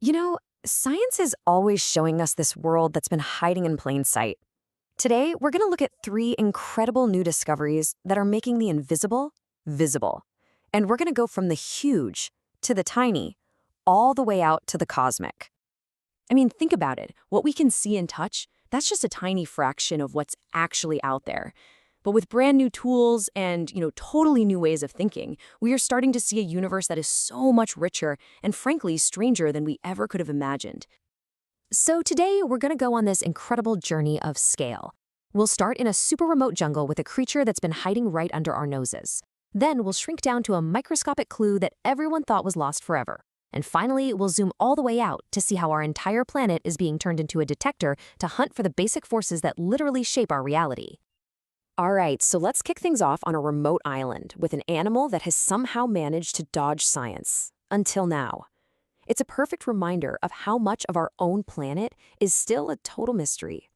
You know, science is always showing us this world that's been hiding in plain sight. Today, we're going to look at three incredible new discoveries that are making the invisible visible. And we're going to go from the huge to the tiny, all the way out to the cosmic. I mean, think about it. What we can see and touch, that's just a tiny fraction of what's actually out there. But with brand new tools and, totally new ways of thinking, we are starting to see a universe that is so much richer and frankly stranger than we ever could have imagined. So today, we're going to go on this incredible journey of scale. We'll start in a super remote jungle with a creature that's been hiding right under our noses. Then we'll shrink down to a microscopic clue that everyone thought was lost forever. And finally, we'll zoom all the way out to see how our entire planet is being turned into a detector to hunt for the basic forces that literally shape our reality. All right, so let's kick things off on a remote island with an animal that has somehow managed to dodge science. Until now. It's a perfect reminder of how much of our own planet is still a total mystery.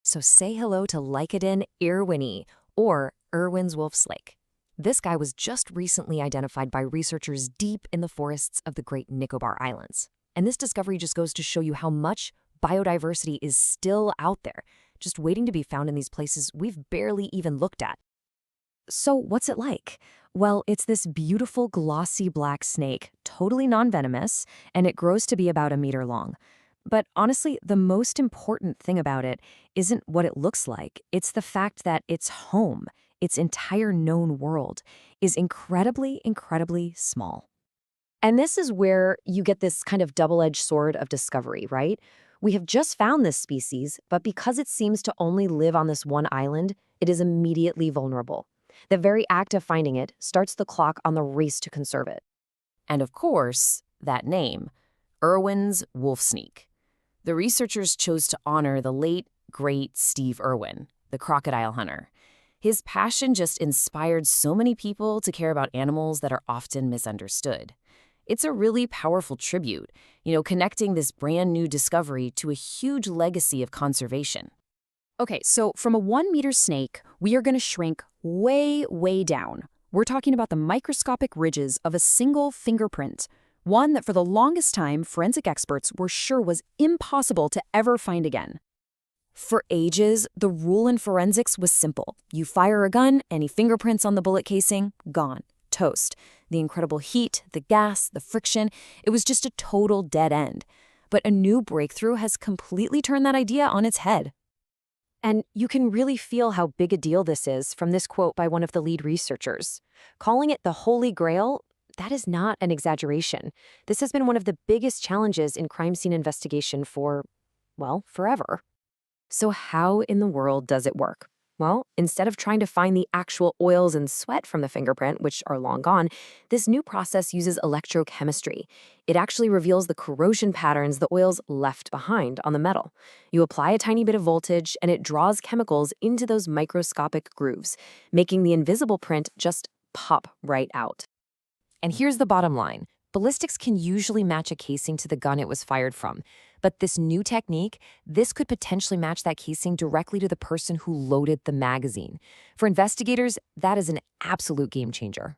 So say hello to Lycodon irwini, or Irwin's wolf snake. This guy was just recently identified by researchers deep in the forests of the Great Nicobar Islands. And this discovery just goes to show you how much biodiversity is still out there, just waiting to be found in these places we've barely even looked at. So what's it like? Well, it's this beautiful glossy black snake, totally non-venomous, and it grows to be about a meter long. But honestly, the most important thing about it isn't what it looks like. It's the fact that its home, its entire known world, is incredibly, incredibly small. And this is where you get this kind of double-edged sword of discovery, right? We have just found this species, but because it seems to only live on this one island, it is immediately vulnerable. The very act of finding it starts the clock on the race to conserve it. And of course, that name, Irwin's wolf snake. The researchers chose to honor the late, great Steve Irwin, the crocodile hunter. His passion just inspired so many people to care about animals that are often misunderstood. It's a really powerful tribute, connecting this brand new discovery to a huge legacy of conservation. Okay, so from a 1-meter snake, we are going to shrink way, way down. We're talking about the microscopic ridges of a single fingerprint, one that for the longest time forensic experts were sure was impossible to ever find again. For ages, the rule in forensics was simple. You fire a gun, any fingerprints on the bullet casing, gone. Toast. The incredible heat, the gas, the friction, it was just a total dead end. But a new breakthrough has completely turned that idea on its head. And you can really feel how big a deal this is from this quote by one of the lead researchers. Calling it the Holy Grail, that is not an exaggeration. This has been one of the biggest challenges in crime scene investigation for, forever. So how in the world does it work? Well, instead of trying to find the actual oils and sweat from the fingerprint, which are long gone, this new process uses electrochemistry. It actually reveals the corrosion patterns the oils left behind on the metal. You apply a tiny bit of voltage, and it draws chemicals into those microscopic grooves, making the invisible print just pop right out. And here's the bottom line. Ballistics can usually match a casing to the gun it was fired from. But this new technique, this could potentially match that casing directly to the person who loaded the magazine. For investigators, that is an absolute game changer.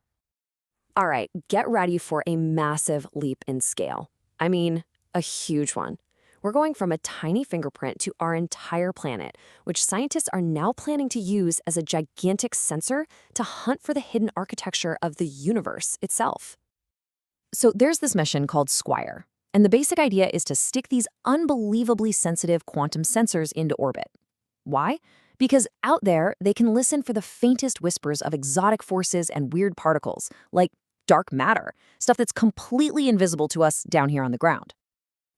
All right, get ready for a massive leap in scale. I mean, a huge one. We're going from a tiny fingerprint to our entire planet, which scientists are now planning to use as a gigantic sensor to hunt for the hidden architecture of the universe itself. So there's this mission called Squire. And the basic idea is to stick these unbelievably sensitive quantum sensors into orbit. Why? Because out there, they can listen for the faintest whispers of exotic forces and weird particles, like dark matter, stuff that's completely invisible to us down here on the ground.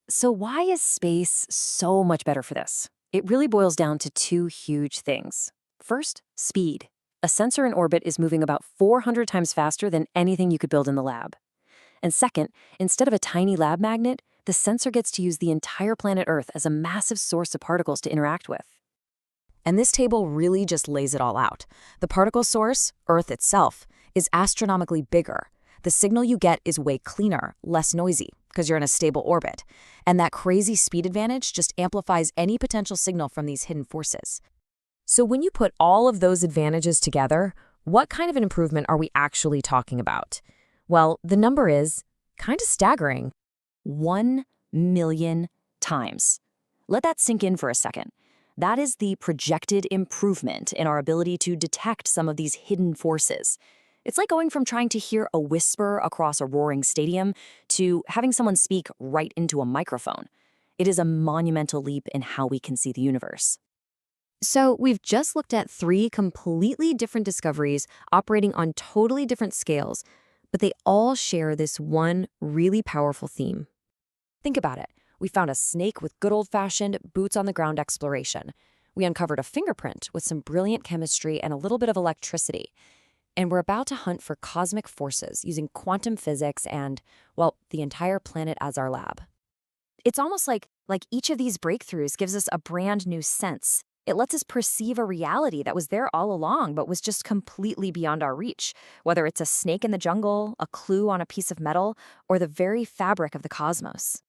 So why is space so much better for this? It really boils down to two huge things. First, speed. A sensor in orbit is moving about 400 times faster than anything you could build in the lab. And second, instead of a tiny lab magnet, the sensor gets to use the entire planet Earth as a massive source of particles to interact with. And this table really just lays it all out. The particle source, Earth itself, is astronomically bigger. The signal you get is way cleaner, less noisy, because you're in a stable orbit. And that crazy speed advantage just amplifies any potential signal from these hidden forces. So when you put all of those advantages together, what kind of an improvement are we actually talking about? Well, the number is kind of staggering. 1 million times. Let that sink in for a second. That is the projected improvement in our ability to detect some of these hidden forces. It's like going from trying to hear a whisper across a roaring stadium to having someone speak right into a microphone. It is a monumental leap in how we can see the universe. So, we've just looked at three completely different discoveries operating on totally different scales, but they all share this one really powerful theme. Think about it. We found a snake with good old-fashioned boots-on-the-ground exploration. We uncovered a fingerprint with some brilliant chemistry and a little bit of electricity. And we're about to hunt for cosmic forces using quantum physics and, well, the entire planet as our lab. It's almost like each of these breakthroughs gives us a brand new sense. It lets us perceive a reality that was there all along but was just completely beyond our reach, whether it's a snake in the jungle, a clue on a piece of metal, or the very fabric of the cosmos.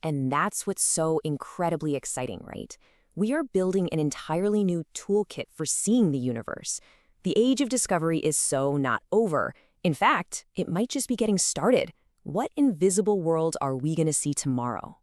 And that's what's so incredibly exciting, right? We are building an entirely new toolkit for seeing the universe. The age of discovery is so not over. In fact, it might just be getting started. What invisible world are we going to see tomorrow?